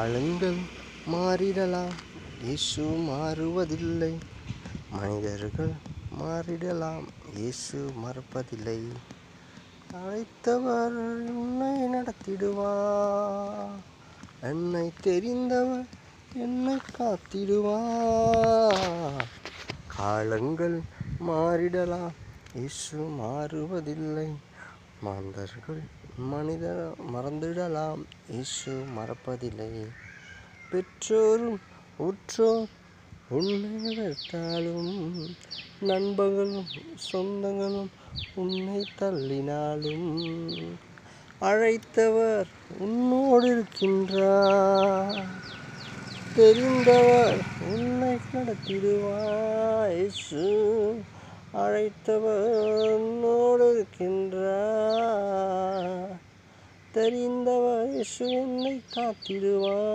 காலங்கள் மாறிடலாம், இயேசு மாறுவதில்லை. மனிதர்கள் மாறிடலாம், இயேசு மறப்பதில்லை. அழைத்தவர் உன்னை நடத்திடுவார், என்னை தெரிந்தவர் என்னை காத்திடுவார். காலங்கள் மாறிடலாம், இயேசு மாறுவதில்லை. மனிதர் மறந்திடலாம், இயேசு மறப்பதில்லை. பெற்றோரும் உற்றோர் உன்னை வெறுத்தாலும், நண்பர்களும் சொந்தங்களும் உன்னை தள்ளினாலும், அழைத்தவர் உன்னோடு இருக்கின்றார், தெரிந்தவர் உன்னை நடத்திடுவார். இயேசு அழைத்தவர் உன்னோடு இருக்கின்றார், தெரிந்தவர் இயேசு உன்னை காத்திடுவார்.